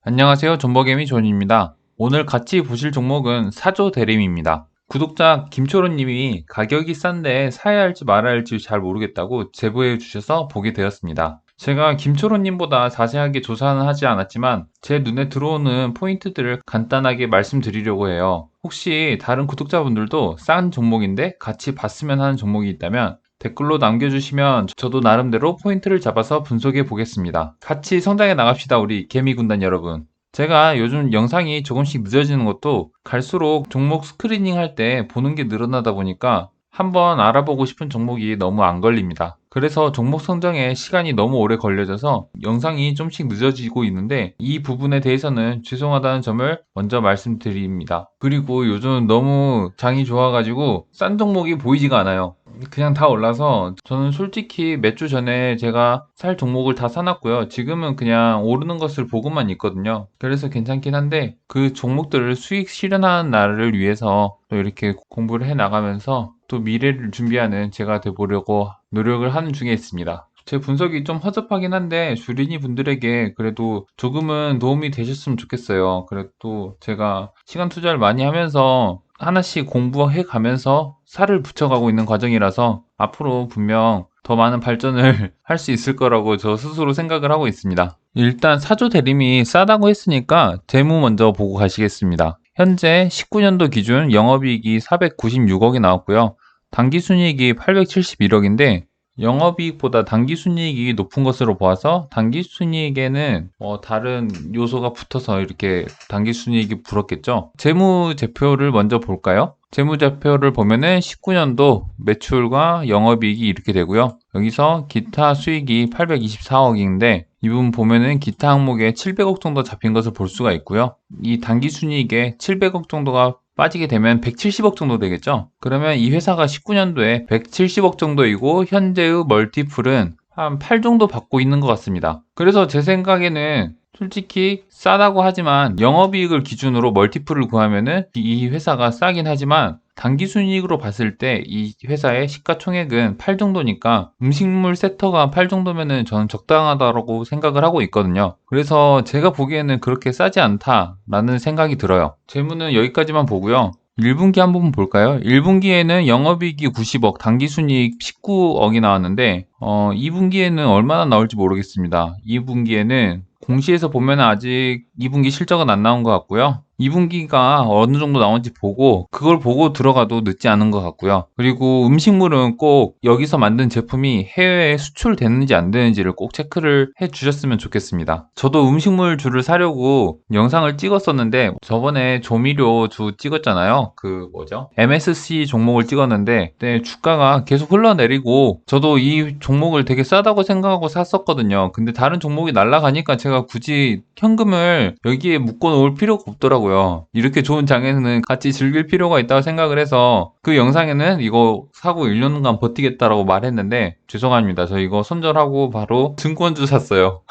안녕하세요. 존버개미 존입니다. 오늘 같이 보실 종목은 사조 대림입니다. 구독자 김초롱님이 가격이 싼데 사야 할지 말아야 할지 잘 모르겠다고 제보해 주셔서 보게 되었습니다. 제가 김초롱님보다 자세하게 조사는 하지 않았지만 제 눈에 들어오는 포인트들을 간단하게 말씀드리려고 해요. 혹시 다른 구독자분들도 싼 종목인데 같이 봤으면 하는 종목이 있다면 댓글로 남겨주시면 저도 나름대로 포인트를 잡아서 분석해 보겠습니다. 같이 성장해 나갑시다, 우리 개미 군단 여러분. 제가 요즘 영상이 조금씩 늦어지는 것도 갈수록 종목 스크리닝 할 때 보는 게 늘어나다 보니까 한번 알아보고 싶은 종목이 너무 안 걸립니다. 그래서 종목 성장에 시간이 너무 오래 걸려져서 영상이 좀씩 늦어지고 있는데 이 부분에 대해서는 죄송하다는 점을 먼저 말씀드립니다. 그리고 요즘 너무 장이 좋아가지고 싼 종목이 보이지가 않아요. 그냥 다 올라서 저는 솔직히 몇 주 전에 제가 살 종목을 다 사놨고요. 지금은 그냥 오르는 것을 보고만 있거든요. 그래서 괜찮긴 한데 그 종목들을 수익 실현하는 날을 위해서 또 이렇게 공부를 해 나가면서 또 미래를 준비하는 제가 되보려고 노력을 하는 중에 있습니다. 제 분석이 좀 허접하긴 한데 주린이 분들에게 그래도 조금은 도움이 되셨으면 좋겠어요. 그래도 제가 시간 투자를 많이 하면서 하나씩 공부해 가면서 살을 붙여가고 있는 과정이라서 앞으로 분명 더 많은 발전을 할 수 있을 거라고 저 스스로 생각을 하고 있습니다. 일단 사조 대림이 싸다고 했으니까 재무 먼저 보고 가시겠습니다. 현재 19년도 기준 영업이익이 496억이 나왔고요. 당기순이익이 871억인데 영업이익보다 당기순이익이 높은 것으로 보아서 당기순이익에는 다른 요소가 붙어서 이렇게 당기순이익이 불었겠죠. 재무제표를 먼저 볼까요? 재무제표를 보면은 19년도 매출과 영업이익이 이렇게 되고요. 여기서 기타 수익이 824억인데 이 부분 보면은 기타 항목에 700억 정도 잡힌 것을 볼 수가 있고요. 이 당기순이익에 700억 정도가 빠지게 되면 170억 정도 되겠죠. 그러면 이 회사가 19년도에 170억 정도이고 현재의 멀티플은 한 8 정도 받고 있는 것 같습니다. 그래서 제 생각에는 솔직히 싸다고 하지만 영업이익을 기준으로 멀티플을 구하면은 이 회사가 싸긴 하지만 당기순이익으로 봤을 때 이 회사의 시가총액은 8 정도니까 음식물 섹터가 8 정도면은 저는 적당하다고 생각을 하고 있거든요. 그래서 제가 보기에는 그렇게 싸지 않다라는 생각이 들어요. 재무는 여기까지만 보고요. 1분기 한번 볼까요? 1분기에는 영업이익이 90억, 당기순이익 19억이 나왔는데 2분기에는 얼마나 나올지 모르겠습니다. 2분기에는 공시에서 보면 아직 2분기 실적은 안 나온 것 같고요. 2분기가 어느 정도 나온지 보고 그걸 보고 들어가도 늦지 않은 것 같고요. 그리고 음식물은 꼭 여기서 만든 제품이 해외에 수출되는지 안 되는지를 꼭 체크를 해 주셨으면 좋겠습니다. 저도 음식물주를 사려고 영상을 찍었었는데 저번에 조미료주 찍었잖아요. 그 뭐죠? MSC 종목을 찍었는데 네, 주가가 계속 흘러내리고 저도 이 종목을 되게 싸다고 생각하고 샀었거든요. 근데 다른 종목이 날아가니까 제가 굳이 현금을 여기에 묶어 놓을 필요가 없더라고요. 이렇게 좋은 장에는 같이 즐길 필요가 있다고 생각을 해서 그 영상에는 이거 사고 1년간 버티겠다라고 말했는데 죄송합니다. 저 이거 손절하고 바로 증권주 샀어요.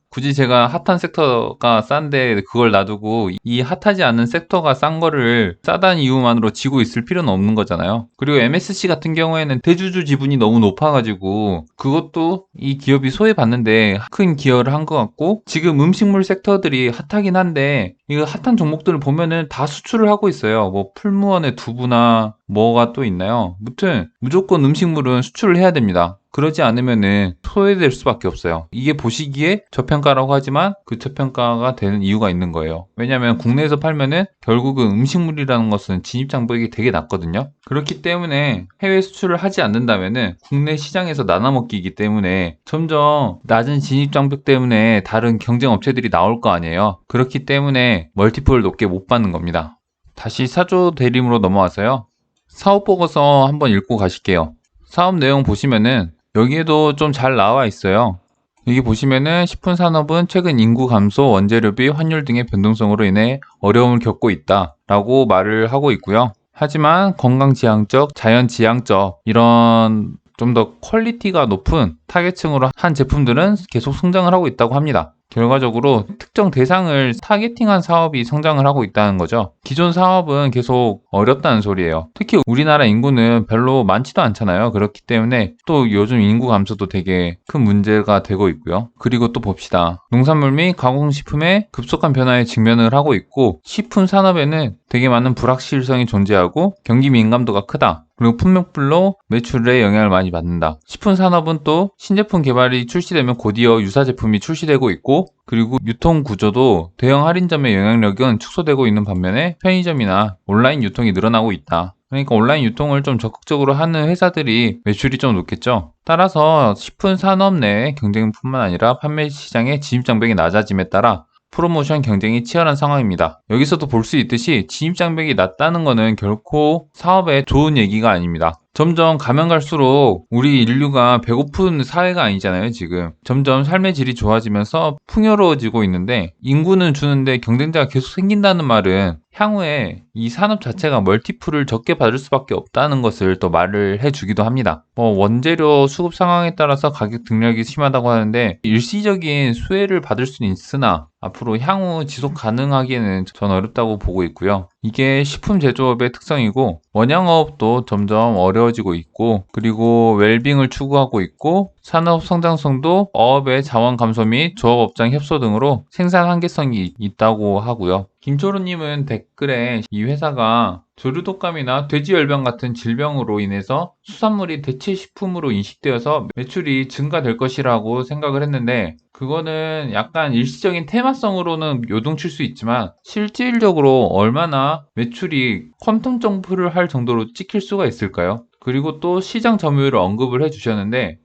굳이 제가 핫한 섹터가 싼데 그걸 놔두고 이 핫하지 않은 섹터가 싼 거를 싸다는 이유만으로 지고 있을 필요는 없는 거잖아요. 그리고 MSC 같은 경우에는 대주주 지분이 너무 높아가지고 그것도 이 기업이 소외받는데 큰 기여를 한 것 같고 지금 음식물 섹터들이 핫하긴 한데 이거 핫한 종목들을 보면은 다 수출을 하고 있어요. 뭐 풀무원의 두부나 뭐가 또 있나요? 무튼 무조건 음식물은 수출을 해야 됩니다. 그러지 않으면은 소외될 수밖에 없어요. 이게 보시기에 저평가라고 하지만 그 저평가가 되는 이유가 있는 거예요. 왜냐하면 국내에서 팔면은 결국은 음식물이라는 것은 진입장벽이 되게 낮거든요. 그렇기 때문에 해외 수출을 하지 않는다면은 국내 시장에서 나눠먹기이기 때문에 점점 낮은 진입장벽 때문에 다른 경쟁 업체들이 나올 거 아니에요. 그렇기 때문에 멀티플을 높게 못 받는 겁니다. 다시 사조 대림으로 넘어와서요. 사업 보고서 한번 읽고 가실게요. 사업 내용 보시면은 여기에도 좀 잘 나와 있어요. 여기 보시면은 식품산업은 최근 인구 감소, 원재료비, 환율 등의 변동성으로 인해 어려움을 겪고 있다 라고 말을 하고 있고요. 하지만 건강지향적, 자연지향적 이런 좀 더 퀄리티가 높은 타겟층으로 한 제품들은 계속 성장을 하고 있다고 합니다. 결과적으로 특정 대상을 타겟팅한 사업이 성장을 하고 있다는 거죠. 기존 사업은 계속 어렵다는 소리예요. 특히 우리나라 인구는 별로 많지도 않잖아요. 그렇기 때문에 또 요즘 인구 감소도 되게 큰 문제가 되고 있고요. 그리고 또 봅시다. 농산물 및 가공식품의 급속한 변화에 직면을 하고 있고, 식품 산업에는 되게 많은 불확실성이 존재하고 경기 민감도가 크다. 그리고 품목별로 매출에 영향을 많이 받는다. 식품 산업은 또 신제품 개발이 출시되면 곧이어 유사 제품이 출시되고 있고, 그리고 유통 구조도 대형 할인점의 영향력은 축소되고 있는 반면에 편의점이나 온라인 유통이 늘어나고 있다. 그러니까 온라인 유통을 좀 적극적으로 하는 회사들이 매출이 좀 높겠죠. 따라서 식품 산업 내 경쟁뿐만 아니라 판매 시장의 진입 장벽이 낮아짐에 따라 프로모션 경쟁이 치열한 상황입니다. 여기서도 볼 수 있듯이 진입장벽이 낮다는 것은 결코 사업에 좋은 얘기가 아닙니다. 점점 가면 갈수록 우리 인류가 배고픈 사회가 아니잖아요, 지금. 점점 삶의 질이 좋아지면서 풍요로워지고 있는데, 인구는 주는데 경쟁자가 계속 생긴다는 말은 향후에 이 산업 자체가 멀티플을 적게 받을 수밖에 없다는 것을 또 말을 해주기도 합니다. 원재료 수급 상황에 따라서 가격 등락이 심하다고 하는데, 일시적인 수혜를 받을 수는 있으나 앞으로 향후 지속 가능하기에는 전 어렵다고 보고 있고요. 이게 식품 제조업의 특성이고, 원양어업도 점점 어려워지고 있고, 그리고 웰빙을 추구하고 있고, 산업 성장성도 어업의 자원 감소 및 조합업장 협소 등으로 생산 한계성이 있다고 하고요. 김초로님은 댓글에 이 회사가 조류독감이나 돼지열병 같은 질병으로 인해서 수산물이 대체식품으로 인식되어서 매출이 증가될 것이라고 생각을 했는데, 그거는 약간 일시적인 테마성으로는 요동칠 수 있지만 실질적으로 얼마나 매출이 퀀텀 점프를 할 정도로 찍힐 수가 있을까요? 그리고 또 시장 점유율을 언급을 해주셨는데,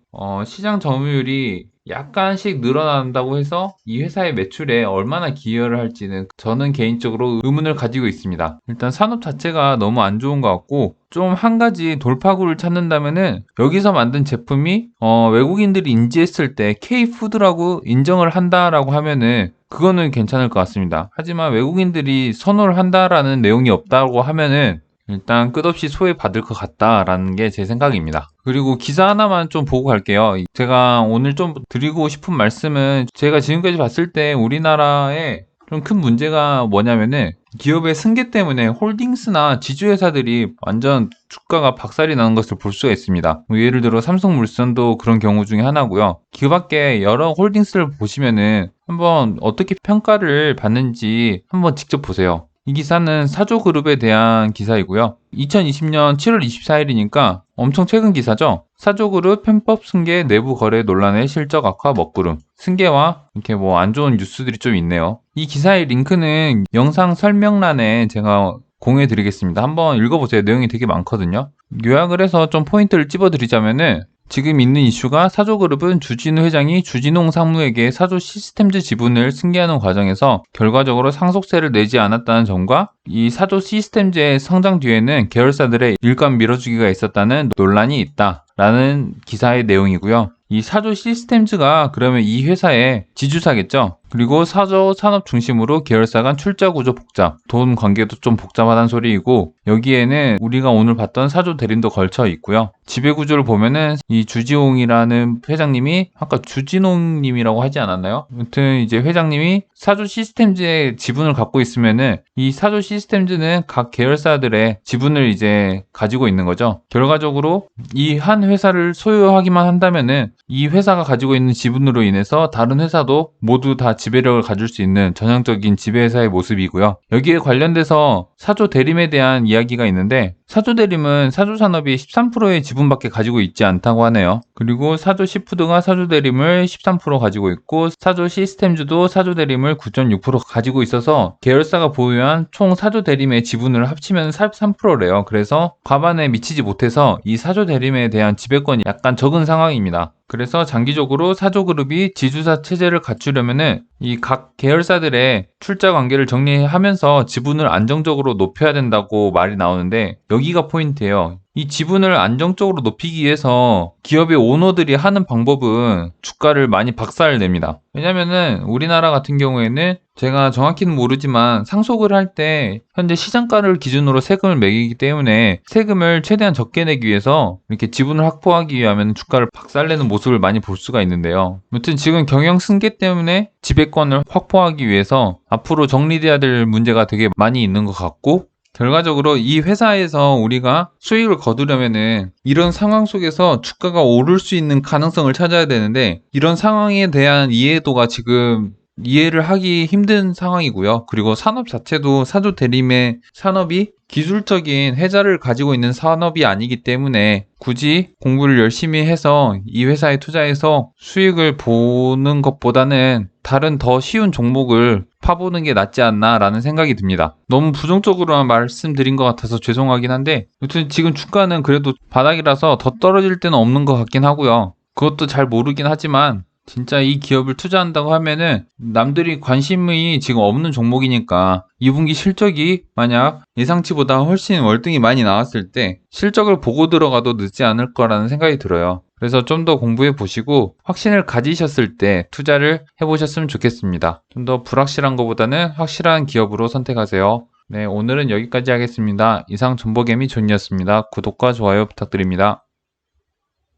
시장 점유율이 약간씩 늘어난다고 해서 이 회사의 매출에 얼마나 기여를 할지는 저는 개인적으로 의문을 가지고 있습니다. 일단 산업 자체가 너무 안 좋은 것 같고, 좀 한 가지 돌파구를 찾는다면은 여기서 만든 제품이 외국인들이 인지했을 때 K푸드라고 인정을 한다라고 하면은 그거는 괜찮을 것 같습니다. 하지만 외국인들이 선호를 한다라는 내용이 없다고 하면은 일단 끝없이 소외받을 것 같다라는 게 제 생각입니다. 그리고 기사 하나만 좀 보고 갈게요. 제가 오늘 좀 드리고 싶은 말씀은, 제가 지금까지 봤을 때 우리나라에 좀 큰 문제가 뭐냐면은 기업의 승계 때문에 홀딩스나 지주회사들이 완전 주가가 박살이 나는 것을 볼 수가 있습니다. 예를 들어 삼성물산도 그런 경우 중에 하나고요. 그 밖에 여러 홀딩스를 보시면은 한번 어떻게 평가를 받는지 한번 직접 보세요. 이 기사는 사조그룹에 대한 기사이고요. 2020년 7월 24일이니까 엄청 최근 기사죠. 사조그룹 편법 승계 내부 거래 논란의 실적 악화 먹구름. 승계와 이렇게 안 좋은 뉴스들이 좀 있네요. 이 기사의 링크는 영상 설명란에 제가 공유해 드리겠습니다. 한번 읽어보세요. 내용이 되게 많거든요. 요약을 해서 좀 포인트를 찝어드리자면은, 지금 있는 이슈가 사조그룹은 주진우 회장이 주진홍 상무에게 사조 시스템즈 지분을 승계하는 과정에서 결과적으로 상속세를 내지 않았다는 점과, 이 사조 시스템즈의 성장 뒤에는 계열사들의 일감 밀어주기가 있었다는 논란이 있다라는 기사의 내용이고요. 이 사조 시스템즈가 그러면 이 회사의 지주사겠죠. 그리고 사조 산업 중심으로 계열사 간 출자 구조 복잡, 돈 관계도 좀 복잡하다는 소리이고, 여기에는 우리가 오늘 봤던 사조 대림도 걸쳐 있고요. 지배 구조를 보면은 이 주지홍이라는 회장님이, 아까 주진홍님이라고 하지 않았나요? 아무튼 이제 회장님이 사조 시스템즈의 지분을 갖고 있으면은 이 사조 시스템즈는 각 계열사들의 지분을 이제 가지고 있는 거죠. 결과적으로 이 한 회사를 소유하기만 한다면은 이 회사가 가지고 있는 지분으로 인해서 다른 회사도 모두 다 지배력을 가질 수 있는 전형적인 지배회사의 모습이고요. 여기에 관련돼서 사조 대림에 대한 이야기가 있는데, 사조 대림은 사조 산업이 13%의 지분밖에 가지고 있지 않다고 하네요. 그리고 사조 시푸드가 사조 대림을 13% 가지고 있고, 사조 시스템즈도 사조 대림을 9.6% 가지고 있어서 계열사가 보유한 총 사조 대림의 지분을 합치면 43%래요. 그래서 과반에 미치지 못해서 이 사조 대림에 대한 지배권이 약간 적은 상황입니다. 그래서 장기적으로 사조그룹이 지주사 체제를 갖추려면은 이 각 계열사들의 출자 관계를 정리하면서 지분을 안정적으로 높여야 된다고 말이 나오는데, 여기가 포인트예요. 이 지분을 안정적으로 높이기 위해서 기업의 오너들이 하는 방법은 주가를 많이 박살냅니다. 왜냐면은 우리나라 같은 경우에는 제가 정확히는 모르지만 상속을 할 때 현재 시장가를 기준으로 세금을 매기기 때문에 세금을 최대한 적게 내기 위해서 이렇게 지분을 확보하기 위하면 주가를 박살내는 모습을 많이 볼 수가 있는데요. 아무튼 지금 경영 승계 때문에 지배권을 확보하기 위해서 앞으로 정리돼야 될 문제가 되게 많이 있는 것 같고, 결과적으로 이 회사에서 우리가 수익을 거두려면은 이런 상황 속에서 주가가 오를 수 있는 가능성을 찾아야 되는데, 이런 상황에 대한 이해도가 지금 이해를 하기 힘든 상황이고요. 그리고 산업 자체도 사조 대림의 산업이 기술적인 혜자를 가지고 있는 산업이 아니기 때문에 굳이 공부를 열심히 해서 이 회사에 투자해서 수익을 보는 것보다는 다른 더 쉬운 종목을 파보는 게 낫지 않나라는 생각이 듭니다. 너무 부정적으로만 말씀드린 것 같아서 죄송하긴 한데, 아무튼 지금 주가는 그래도 바닥이라서 더 떨어질 때는 없는 것 같긴 하고요. 그것도 잘 모르긴 하지만 진짜 이 기업을 투자한다고 하면은 남들이 관심이 지금 없는 종목이니까 2분기 실적이 만약 예상치보다 훨씬 월등히 많이 나왔을 때 실적을 보고 들어가도 늦지 않을 거라는 생각이 들어요. 그래서 좀 더 공부해 보시고 확신을 가지셨을 때 투자를 해보셨으면 좋겠습니다. 좀 더 불확실한 것보다는 확실한 기업으로 선택하세요. 네, 오늘은 여기까지 하겠습니다. 이상 존버개미 존이었습니다. 구독과 좋아요 부탁드립니다.